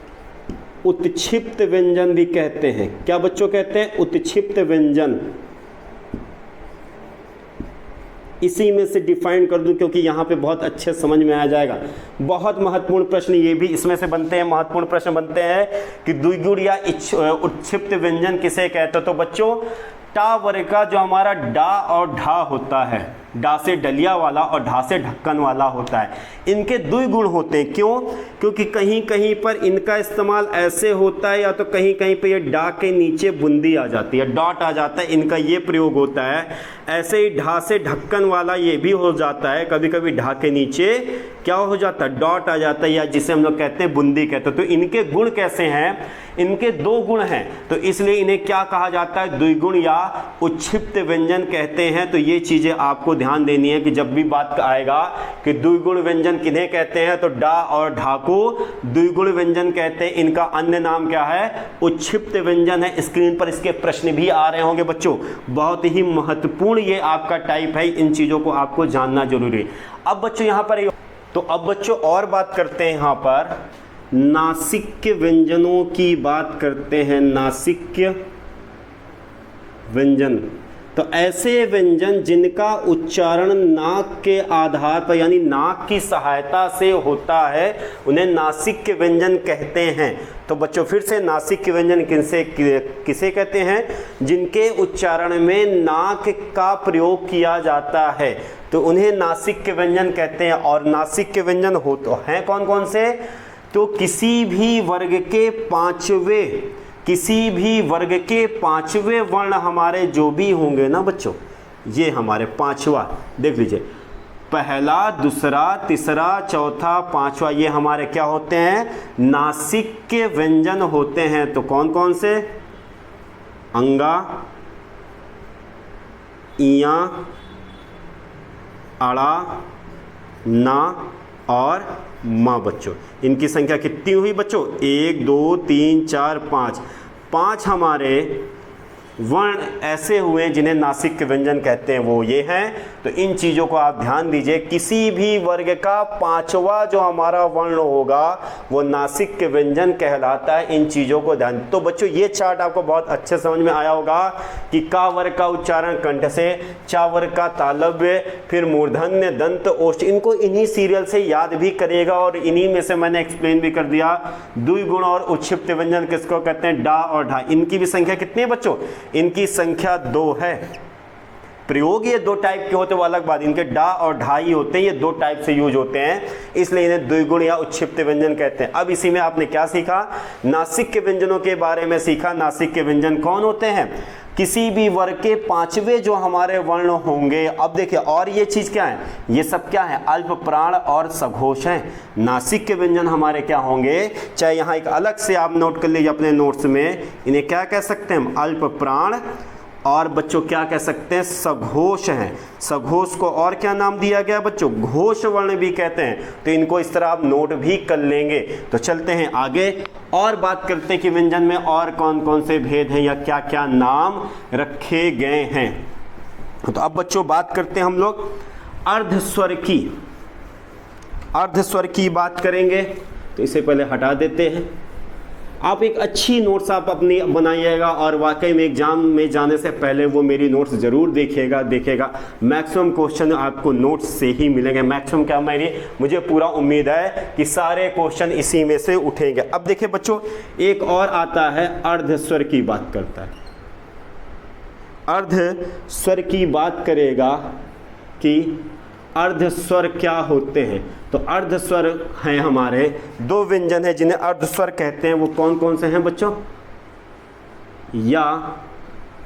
उत्क्षिप्त व्यंजन भी कहते हैं। क्या बच्चों कहते हैं? उत्क्षिप्त व्यंजन। इसी में से डिफाइन कर दूं क्योंकि यहाँ पे बहुत अच्छे समझ में आ जाएगा। बहुत महत्वपूर्ण प्रश्न ये भी इसमें से बनते हैं, महत्वपूर्ण प्रश्न बनते हैं कि द्विगुण या उत्क्षिप्त व्यंजन किसे कहते हैं। तो बच्चों टा वर्ग का जो हमारा डा और ढा होता है, डा से डलिया वाला और ढा से ढक्कन वाला होता है। इनके दो गुण होते हैं, क्यों? क्योंकि कहीं कहीं पर इनका इस्तेमाल ऐसे होता है, या तो कहीं कहीं पर ये डा के नीचे बूंदी आ जाती है, डॉट आ जाता है, इनका ये प्रयोग होता है। ऐसे ही ढा से ढक्कन वाला ये भी हो जाता है, कभी कभी ढा के नीचे क्या हो जाता है, डॉट आ जाता है, या जिसे हम लोग कहते हैं बूंदी कहते हैं। तो इनके गुण कैसे हैं? इनके दो गुण हैं, तो इसलिए इन्हें क्या कहा जाता है, द्विगुण या उच्छिप्त व्यंजन कहते हैं। तो ये चीजें आपको ध्यान देनी है कि जब भी बात आएगा कि द्विगुण व्यंजन किन्हें कहते हैं, तो डा और ढा को द्विगुण व्यंजन कहते हैं। इनका अन्य नाम क्या है, उच्छिप्त व्यंजन है। स्क्रीन पर इसके प्रश्न भी आ रहे होंगे बच्चों, बहुत ही महत्वपूर्ण ये आपका टाइप है, इन चीजों को आपको जानना जरूरी है। अब बच्चों यहाँ पर, तो अब बच्चों और बात करते हैं, यहाँ पर नासिक्य व्यंजनों की बात करते हैं। नासिक्य व्यंजन, तो ऐसे व्यंजन जिनका उच्चारण नाक के आधार पर यानी नाक की सहायता से होता है, उन्हें नासिक्य व्यंजन कहते हैं। तो बच्चों फिर से, नासिक्य व्यंजन किसे कहते हैं? जिनके उच्चारण में नाक का प्रयोग किया जाता है, तो उन्हें नासिक्य व्यंजन कहते हैं। और नासिक्य व्यंजन हो तो हैं कौन कौन से? तो किसी भी वर्ग के पांचवे वर्ण हमारे जो भी होंगे ना बच्चों, ये हमारे पांचवा, देख लीजिए, पहला, दूसरा, तीसरा, चौथा, पांचवा, ये हमारे क्या होते हैं, नासिक्य व्यंजन होते हैं। तो कौन कौन से? अंगा, इया, अड़ा, ना और माँ। बच्चों इनकी संख्या कितनी हुई बच्चों? 1 2 3 4 5, 5 हमारे वर्ण ऐसे हुए जिन्हें नासिक्य व्यंजन कहते हैं, वो ये हैं। तो इन चीज़ों को आप ध्यान दीजिए, किसी भी वर्ग का पांचवा जो हमारा वर्ण होगा वो नासिक्य व्यंजन कहलाता है। इन चीज़ों को ध्यान। तो बच्चों ये चार्ट आपको बहुत अच्छे समझ में आया होगा कि का वर्ग का उच्चारण कंठ से, चा वर्ग का तालव्य, फिर मूर्धन्य, दंत, ओष्ठ, इनको इन्हीं सीरियल से याद भी करिएगा। और इन्हीं में से मैंने एक्सप्लेन भी कर दिया, द्विगुण और उच्छिप्त व्यंजन किसको कहते हैं, डा और ढा। इनकी भी संख्या कितनी है बच्चों? इनकी संख्या 2 है। प्रयोग ये 2 टाइप के होते हैं, वो अलग बात, इनके डा और ढा ही होते हैं, ये 2 टाइप से यूज होते हैं, इसलिए इन्हें द्विगुण या उच्छिप्त व्यंजन कहते हैं। अब इसी में आपने क्या सीखा? नासिक्य व्यंजनों के बारे में सीखा। नासिक्य व्यंजन कौन होते हैं? किसी भी वर्ग के पांचवे जो हमारे वर्ण होंगे। अब देखिए, और ये चीज क्या है, ये सब क्या है, अल्प प्राण और सघोष हैं। नासिक्य व्यंजन हमारे क्या होंगे, चाहे यहाँ एक अलग से आप नोट कर लीजिए अपने नोट्स में, इन्हें क्या कह सकते हैं हम, अल्प प्राण, और बच्चों क्या कह सकते हैं, सघोष हैं। सघोष को और क्या नाम दिया गया बच्चों, घोष वर्ण भी कहते हैं। तो इनको इस तरह आप नोट भी कर लेंगे। तो चलते हैं आगे और बात करते हैं कि व्यंजन में और कौन कौन से भेद हैं या क्या क्या नाम रखे गए हैं। तो अब बच्चों बात करते हैं हम लोग अर्धस्वर की। अर्धस्वर की बात करेंगे, तो इसे पहले हटा देते हैं। आप एक अच्छी नोट्स आप अपनी बनाइएगा, और वाकई में एग्जाम में जाने से पहले वो मेरी नोट्स ज़रूर देखिएगा। मैक्सिमम क्वेश्चन आपको नोट्स से ही मिलेंगे। मैक्सिमम क्या, मुझे पूरा उम्मीद है कि सारे क्वेश्चन इसी में से उठेंगे। अब देखिए बच्चों, एक और आता है अर्धस्वर की बात करता है। अर्धस्वर की बात करेगा कि अर्धस्वर क्या होते हैं। तो अर्धस्वर हैं हमारे 2 व्यंजन हैं जिन्हें अर्धस्वर कहते हैं। वो कौन कौन से हैं बच्चों, या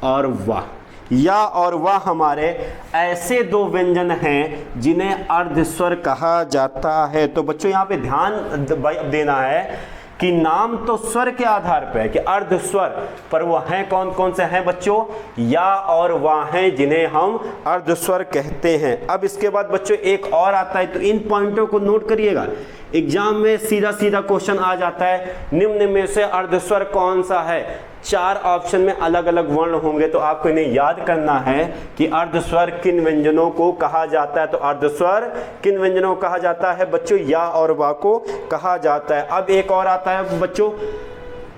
और वाह। या और वाह हमारे ऐसे 2 व्यंजन हैं जिन्हें अर्धस्वर कहा जाता है। तो बच्चों यहाँ पे ध्यान देना है कि नाम तो स्वर के आधार पर है कि अर्धस्वर, पर वो हैं कौन कौन से हैं बच्चों, या और वाह हैं जिन्हें हम अर्धस्वर कहते हैं। अब इसके बाद बच्चों एक और आता है, तो इन पॉइंटों को नोट करिएगा। एग्जाम में सीधा सीधा क्वेश्चन आ जाता है, निम्न में से अर्धस्वर कौन सा है। 4 ऑप्शन में अलग अलग वर्ण होंगे, तो आपको इन्हें याद करना है कि अर्धस्वर किन व्यंजनों को कहा जाता है। तो अर्धस्वर किन व्यंजनों को कहा जाता है बच्चों, या और वा को कहा जाता है। अब एक और आता है बच्चों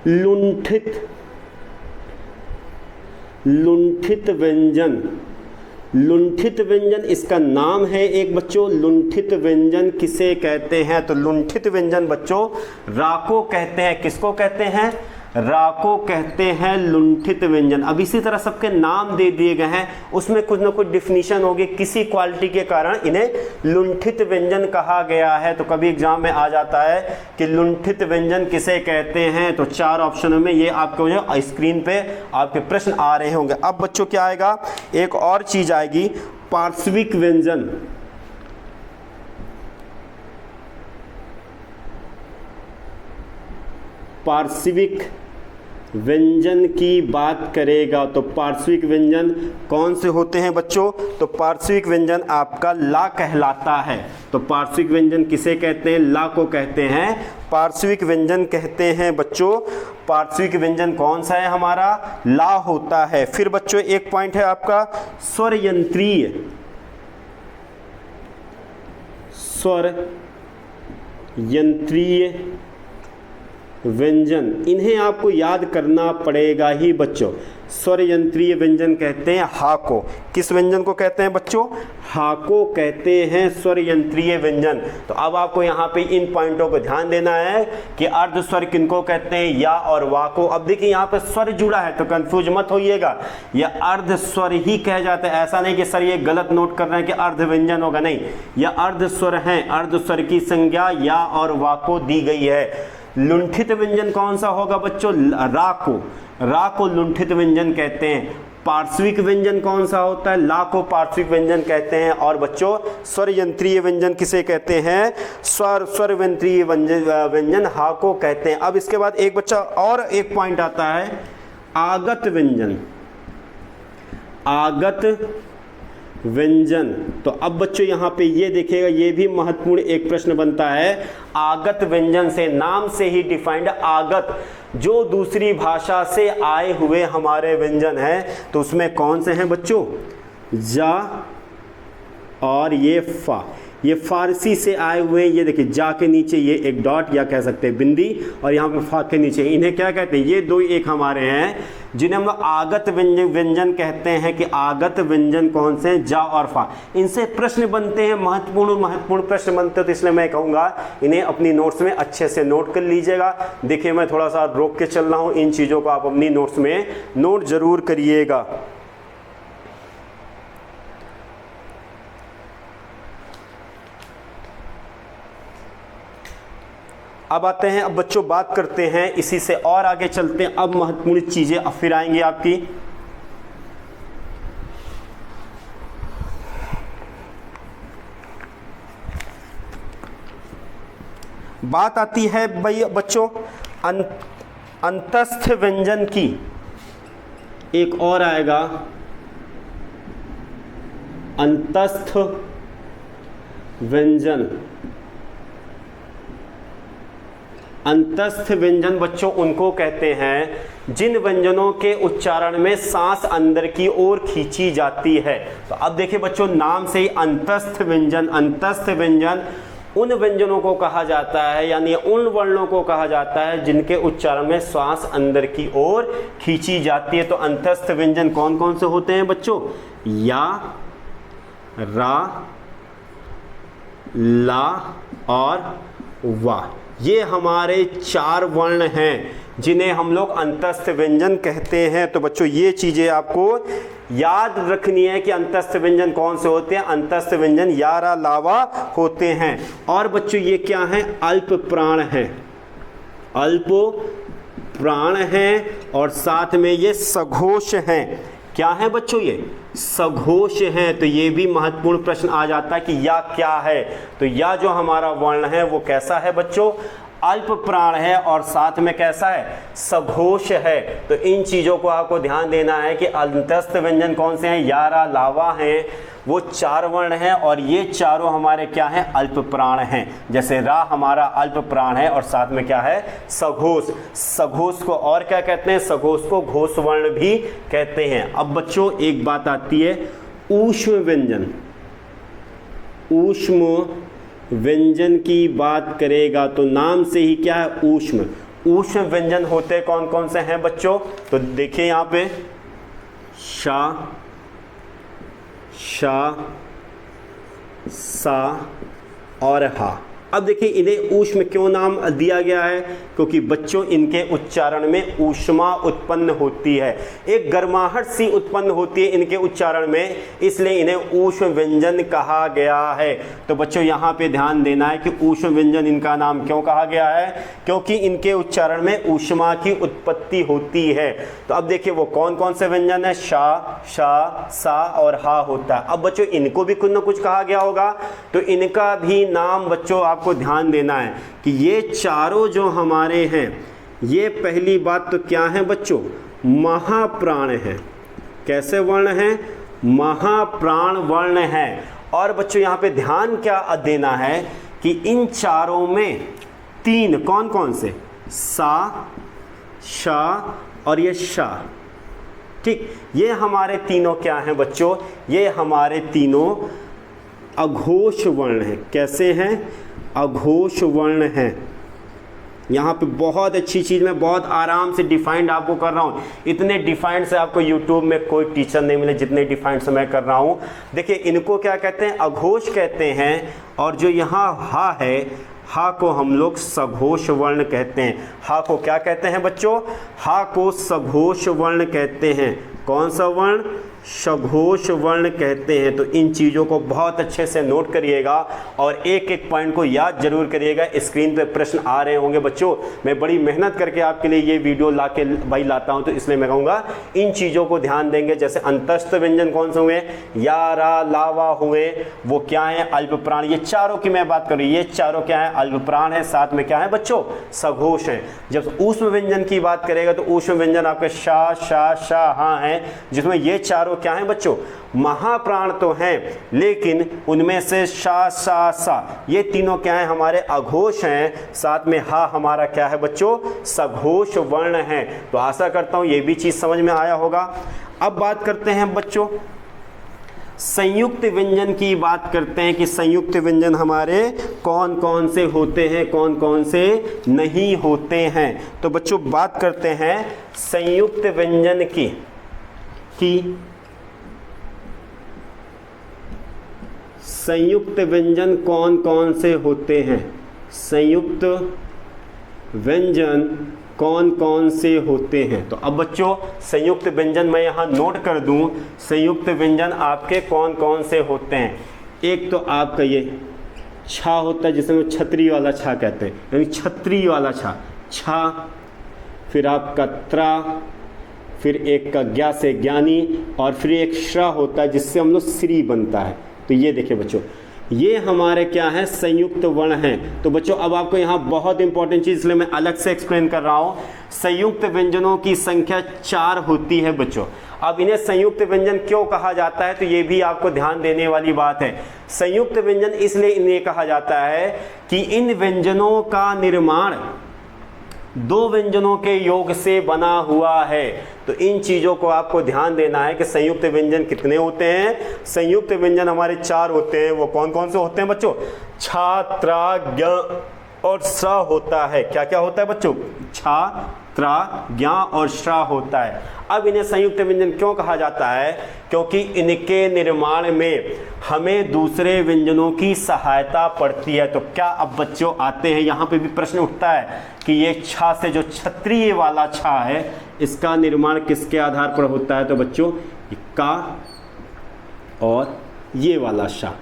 लुंठित। लुंठित व्यंजन, लुंठित व्यंजन इसका नाम है एक बच्चों। लुंठित व्यंजन किसे कहते हैं, तो लुंठित व्यंजन बच्चों रा को कहते हैं। किसको कहते हैं, रा को कहते हैं लुंठित व्यंजन। अब इसी तरह सबके नाम दे दिए गए हैं, उसमें कुछ ना कुछ डिफिनीशन होगी, किसी क्वालिटी के कारण इन्हें लुंठित व्यंजन कहा गया है। तो कभी एग्जाम में आ जाता है कि लुंठित व्यंजन किसे कहते हैं, तो 4 ऑप्शनों में ये आपको जो स्क्रीन पे आपके प्रश्न आ रहे होंगे। अब बच्चों क्या आएगा, एक और चीज आएगी, पार्श्विक व्यंजन। पार्श्विक व्यंजन की बात करेगा तो पार्श्विक व्यंजन कौन से होते हैं बच्चों, तो पार्श्विक व्यंजन आपका ला कहलाता है। तो पार्श्विक व्यंजन किसे कहते हैं, ला को कहते हैं पार्श्विक व्यंजन कहते हैं बच्चों। पार्श्विक व्यंजन कौन सा है हमारा, ला होता है। फिर बच्चों एक पॉइंट है आपका स्वर यंत्रीय, स्वर यंत्रीय व्यंजन, इन्हें आपको याद करना पड़ेगा ही बच्चों। स्वर यंत्रीय व्यंजन कहते हैं हा को। किस व्यंजन को कहते हैं बच्चों, हा को कहते हैं स्वर यंत्रीय व्यंजन। तो अब आपको यहाँ पे इन पॉइंटों को ध्यान देना है कि अर्ध स्वर किनको कहते हैं, या और वा को। अब देखिए यहाँ पे स्वर जुड़ा है तो कंफ्यूज मत होइएगा, यह अर्ध स्वर ही कह जाते हैं। ऐसा नहीं कि सर ये गलत नोट कर रहे हैं कि अर्ध व्यंजन होगा, नहीं, यह अर्ध स्वर है। अर्ध स्वर की संज्ञा या और वा को दी गई है। लुंठित व्यंजन कौन सा होगा बच्चों, रा को, रा को लुंठित व्यंजन कहते हैं। पार्श्विक व्यंजन कौन सा होता है, ला को पार्श्विक व्यंजन कहते हैं। और बच्चों स्वर यंत्रीय व्यंजन किसे कहते हैं, स्वर यंत्रीय व्यंजन हा को कहते हैं। अब इसके बाद एक बच्चा और एक पॉइंट आता है आगत व्यंजन, आगत व्यंजन। तो अब बच्चों यहाँ पे ये देखिएगा, ये भी महत्वपूर्ण एक प्रश्न बनता है। आगत व्यंजन से, नाम से ही डिफाइंड, आगत जो दूसरी भाषा से आए हुए हमारे व्यंजन हैं, तो उसमें कौन से हैं बच्चों, जा और ये फा। ये फारसी से आए हुए हैं। ये देखिए जा के नीचे ये एक डॉट या कह सकते हैं बिंदी, और यहाँ पे फा के नीचे, इन्हें क्या कहते हैं, ये दो एक हमारे हैं जिन्हें हम लोग आगत व्यंजन कहते हैं। कि आगत व्यंजन कौन से हैं, जा और फा। इनसे प्रश्न बनते हैं, महत्वपूर्ण प्रश्न बनते हैं। तो इसलिए मैं कहूँगा इन्हें अपनी नोट्स में अच्छे से नोट कर लीजिएगा। देखिए मैं थोड़ा सा रोक के चल रहा हूँ, इन चीज़ों को आप अपनी नोट्स में नोट जरूर करिएगा। अब आते हैं, अब बच्चों बात करते हैं, इसी से और आगे चलते हैं। अब महत्वपूर्ण चीजें अब फिर आएंगी आपकी। बात आती है भाई बच्चों अंतस्थ व्यंजन की। एक और आएगा अंतस्थ व्यंजन। अंतस्थ व्यंजन बच्चों उनको कहते हैं जिन व्यंजनों के उच्चारण में सांस अंदर की ओर खींची जाती है। तो अब देखिए बच्चों नाम से ही अंतस्थ व्यंजन, अंतस्थ व्यंजन उन व्यंजनों को कहा जाता है, यानी उन वर्णों को कहा जाता है जिनके उच्चारण में श्वास अंदर की ओर खींची जाती है। तो अंतस्थ व्यंजन कौन कौन से होते हैं बच्चों, या, रा, ला और वा। ये हमारे 4 वर्ण हैं जिन्हें हम लोग अंतस्थ व्यंजन कहते हैं। तो बच्चों ये चीजें आपको याद रखनी है कि अंतस्थ व्यंजन कौन से होते हैं। अंतस्थ व्यंजन या, रा, लावा होते हैं। और बच्चों ये क्या हैं, अल्प प्राण हैं, अल्प प्राण हैं, और साथ में ये सघोष हैं। क्या है बच्चों, ये सघोष हैं। तो ये भी महत्वपूर्ण प्रश्न आ जाता है कि या क्या है। तो या जो हमारा वर्ण है वो कैसा है बच्चों, अल्प प्राण है, और साथ में कैसा है, सघोष है। तो इन चीज़ों को आपको ध्यान देना है कि अंतस्थ व्यंजन कौन से हैं, या, रा, लावा हैं, वो 4 वर्ण हैं, और ये चारों हमारे क्या हैं, अल्प प्राण हैं। जैसे रा हमारा अल्प प्राण है, और साथ में क्या है, सघोष। सघोष को और क्या कहते हैं, सघोष को घोष वर्ण भी कहते हैं। अब बच्चों एक बात आती है ऊष्म व्यंजन। ऊष्म व्यंजन की बात करेगा तो नाम से ही क्या है, ऊष्म। ऊष्म व्यंजन होते कौन कौन से हैं बच्चों, तो देखिए यहाँ पे शा, शा, सा और हा। अब देखिए इन्हें ऊष्म क्यों नाम दिया गया है, क्योंकि बच्चों इनके उच्चारण में ऊष्मा उत्पन्न होती है, एक गर्माहट सी उत्पन्न होती है इनके उच्चारण में, इसलिए इन्हें ऊष्म व्यंजन कहा गया है। तो बच्चों यहाँ पे ध्यान देना है कि ऊष्म व्यंजन इनका नाम क्यों कहा गया है, क्योंकि इनके उच्चारण में ऊष्मा की उत्पत्ति होती है। तो अब देखिए वो कौन कौन से व्यंजन है, शा, शा, सा और हा होता है। अब बच्चों इनको भी कुछ ना कुछ कहा गया होगा, तो इनका भी नाम बच्चों आपको ध्यान देना है कि ये चारों जो हमारे हैं, ये पहली बात तो क्या है बच्चों, महाप्राण है। कैसे वर्ण है, महाप्राण वर्ण है। और बच्चों यहाँ पे ध्यान क्या देना है कि इन चारों में तीन कौन कौन से, सा, शा और ये शा, ठीक, ये हमारे तीनों क्या हैं बच्चों, ये हमारे तीनों अघोष वर्ण हैं। कैसे हैं, अघोष वर्ण हैं। यहाँ पे बहुत अच्छी चीज़ मैं बहुत आराम से डिफाइंड आपको कर रहा हूँ, इतने डिफाइंड से आपको यूट्यूब में कोई टीचर नहीं मिले जितने डिफाइंड से मैं कर रहा हूँ। देखिए इनको क्या कहते हैं, अघोष कहते हैं। और जो यहाँ हा है, हा को हम लोग सघोष वर्ण कहते हैं। हा को क्या कहते हैं बच्चों, हा को सघोष वर्ण कहते हैं। कौन सा वर्ण, सघोष वर्ण कहते हैं। तो इन चीज़ों को बहुत अच्छे से नोट करिएगा और एक एक पॉइंट को याद जरूर करिएगा। स्क्रीन पे प्रश्न आ रहे होंगे बच्चों, मैं बड़ी मेहनत करके आपके लिए ये वीडियो भाई लाता हूं, तो इसलिए मैं कहूँगा इन चीज़ों को ध्यान देंगे। जैसे अंतस्थ व्यंजन कौन से हुए, या, रा, लावा हुए, वो क्या है, अल्प प्राण। ये चारों की मैं बात करूँ, ये चारों क्या है, अल्प प्राण है, साथ में क्या है बच्चों, सघोष है। जब ऊष्म व्यंजन की बात करेगा तो ऊष्म व्यंजन आपके शा, शा, शा, हाँ है, जिसमें ये चारों क्या है बच्चों, महाप्राण तो हैं, लेकिन उनमें से शा, सा, सा, ये तीनों क्या है, हमारे अघोष हैं। साथ में हा हमारा क्या है बच्चों, सघोष वर्ण है। तो आशा करता हूं ये भी चीज समझ में आया होगा। अब बात करते हैं बच्चों संयुक्त व्यंजन की, बात करते हैं कि संयुक्त व्यंजन हमारे कौन कौन से होते हैं, कौन कौन से नहीं होते हैं। तो बच्चों बात करते हैं संयुक्त व्यंजन की संयुक्त व्यंजन कौन कौन से होते हैं, संयुक्त व्यंजन कौन कौन से होते हैं। तो अब बच्चों संयुक्त व्यंजन मैं यहाँ नोट कर दूं, संयुक्त व्यंजन आपके कौन कौन से होते हैं। एक तो आपका ये छा होता है, जिसे हम छतरी वाला छा कहते हैं, यानी छतरी वाला छा, छा। फिर आपका त्रा, फिर एक का ज्ञा से ज्ञानी, और फिर एक श्रा होता है जिससे हम लोग श्री बनता है। तो ये देखिए बच्चों, ये हमारे क्या है, संयुक्त वर्ण हैं। तो बच्चों अब आपको यहाँ बहुत इंपॉर्टेंट चीज, इसलिए मैं अलग से एक्सप्लेन कर रहा हूँ। संयुक्त व्यंजनों की संख्या 4 होती है बच्चों। अब इन्हें संयुक्त व्यंजन क्यों कहा जाता है, तो ये भी आपको ध्यान देने वाली बात है। संयुक्त व्यंजन इसलिए इन्हें कहा जाता है कि इन व्यंजनों का निर्माण 2 व्यंजनों के योग से बना हुआ है। तो इन चीज़ों को आपको ध्यान देना है कि संयुक्त व्यंजन कितने होते हैं। संयुक्त व्यंजन हमारे 4 होते हैं। वो कौन कौन से होते हैं बच्चों, छा, त्रा, ज्ञ और श्रा होता है। क्या क्या होता है बच्चों, छा, त्रा, ज्ञा और श्रा होता है। अब इन्हें संयुक्त व्यंजन क्यों कहा जाता है, क्योंकि इनके निर्माण में हमें दूसरे व्यंजनों की सहायता पड़ती है। तो क्या अब बच्चों आते हैं, यहाँ पे भी प्रश्न उठता है कि ये छा से जो क्षत्रिय वाला छा है, इसका निर्माण किसके आधार पर होता है। तो बच्चों का और ये वाला शा,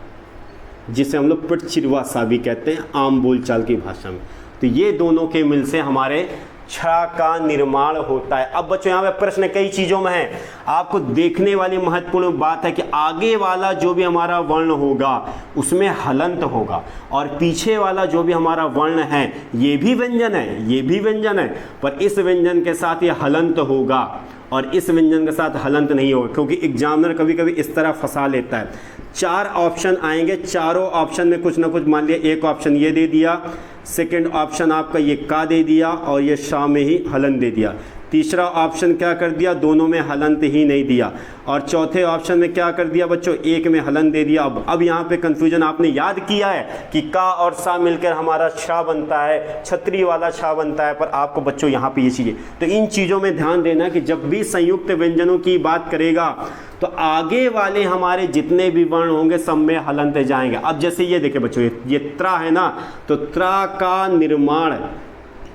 जिसे हम लोग पिटचिरवा सा भी कहते हैं आम बोलचाल की भाषा में। तो ये दोनों के मिल से हमारे छा का निर्माण होता है। अब बच्चों यहाँ पे प्रश्न कई चीज़ों में है, आपको देखने वाली महत्वपूर्ण बात है कि आगे वाला जो भी हमारा वर्ण होगा उसमें हलंत होगा, और पीछे वाला जो भी हमारा वर्ण है ये भी व्यंजन है, ये भी व्यंजन है, पर इस व्यंजन के साथ ये हलंत होगा और इस व्यंजन के साथ हलंत नहीं होगा, क्योंकि एग्जामिनर कभी कभी इस तरह फंसा लेता है। 4 ऑप्शन आएंगे, चारों ऑप्शन में कुछ ना कुछ, मान लिया एक ऑप्शन ये दे दिया, सेकंड ऑप्शन आपका ये का दे दिया और ये शा में ही हलन दे दिया। तीसरा ऑप्शन क्या कर दिया, दोनों में हलंत ही नहीं दिया। और चौथे ऑप्शन में क्या कर दिया बच्चों, एक में हलंत दे दिया। अब यहाँ पे कंफ्यूजन आपने याद किया है कि का और सा मिलकर हमारा शा बनता है, छतरी वाला शा बनता है, पर आपको बच्चों यहाँ पे ये चीज़ें, तो इन चीज़ों में ध्यान देना कि जब भी संयुक्त व्यंजनों की बात करेगा तो आगे वाले हमारे जितने भी वर्ण होंगे सब में हलंत जाएंगे। अब जैसे ये देखिए बच्चों, ये त्रा है ना, तो त्रा का निर्माण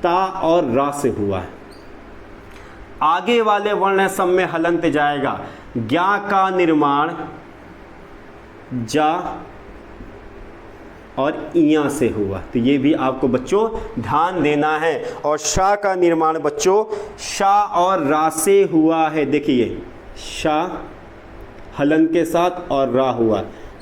ता और रा से हुआ है। आगे वाले वर्ण है सब में हलंत जाएगा। ज्ञा का निर्माण जा और इया से हुआ, तो ये भी आपको बच्चों ध्यान देना है। और शा का निर्माण बच्चों शा और रा से हुआ है। देखिए शा हलन के साथ और रा हुआ,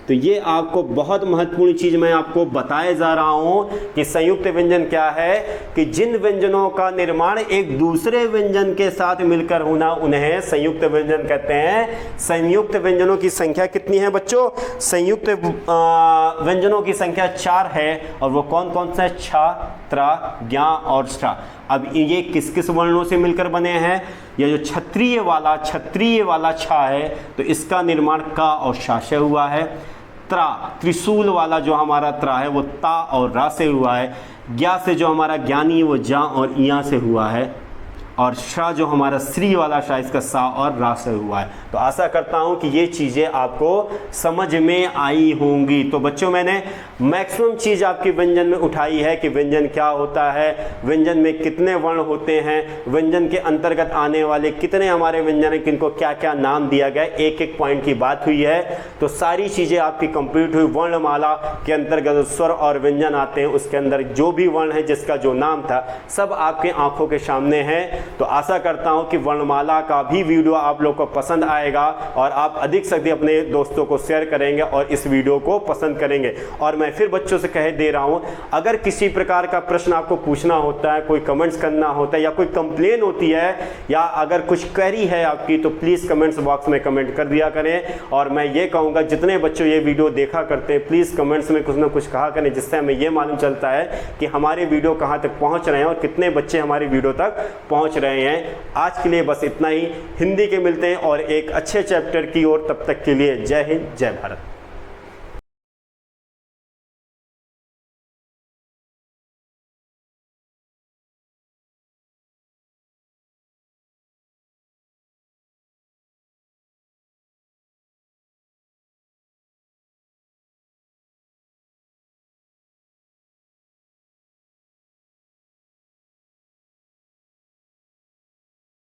तो ये आपको बहुत महत्वपूर्ण चीज़ मैं आपको बताए जा रहा हूँ कि संयुक्त व्यंजन क्या है, कि जिन व्यंजनों का निर्माण एक दूसरे व्यंजन के साथ मिलकर होना उन्हें संयुक्त व्यंजन कहते हैं। संयुक्त व्यंजनों की संख्या कितनी है बच्चों, संयुक्त व्यंजनों की संख्या 4 है, और वो कौन कौन से, छा, त्रा, ज्ञा और स्टा। अब ये किस किस वर्णों से मिलकर बने हैं, ये जो क्षत्रिय वाला छा है तो इसका निर्माण का और शा से हुआ है। त्रा, त्रिशूल वाला जो हमारा त्रा है वो ता और रा से हुआ है। ज्ञा से जो हमारा ज्ञानी है वो जा और इया से हुआ है। और शा जो हमारा श्री वाला शा, इसका सा और रा से हुआ है। तो आशा करता हूं कि ये चीज़ें आपको समझ में आई होंगी। तो बच्चों मैंने मैक्सिमम चीज़ आपके व्यंजन में उठाई है कि व्यंजन क्या होता है, व्यंजन में कितने वर्ण होते हैं, व्यंजन के अंतर्गत आने वाले कितने हमारे व्यंजन हैं, किनको क्या क्या नाम दिया गया, एक एक पॉइंट की बात हुई है। तो सारी चीज़ें आपकी कंप्लीट हुई। वर्णमाला के अंतर्गत स्वर और व्यंजन आते हैं, उसके अंदर जो भी वर्ण है जिसका जो नाम था सब आपके आंखों के सामने है। तो आशा करता हूं कि वर्णमाला का भी वीडियो आप लोग को पसंद आएगा और आप अधिक से अधिक अपने दोस्तों को शेयर करेंगे और इस वीडियो को पसंद करेंगे। और मैं फिर बच्चों से कह दे रहा हूं, अगर किसी प्रकार का प्रश्न आपको पूछना होता है, कोई कमेंट्स करना होता है, या कोई कंप्लेन होती है, या अगर कुछ क्वेरी है आपकी, तो प्लीज़ कमेंट्स बॉक्स में कमेंट कर दिया करें। और मैं ये कहूँगा जितने बच्चों ये वीडियो देखा करते हैं प्लीज़ कमेंट्स में कुछ ना कुछ कहा करें, जिससे हमें ये मालूम चलता है कि हमारे वीडियो कहाँ तक पहुँच रहे हैं और कितने बच्चे हमारी वीडियो तक पहुँच रहे हैं। आज के लिए बस इतना ही। हिंदी के मिलते हैं और एक अच्छे चैप्टर की ओर, तब तक के लिए जय हिंद जय भारत।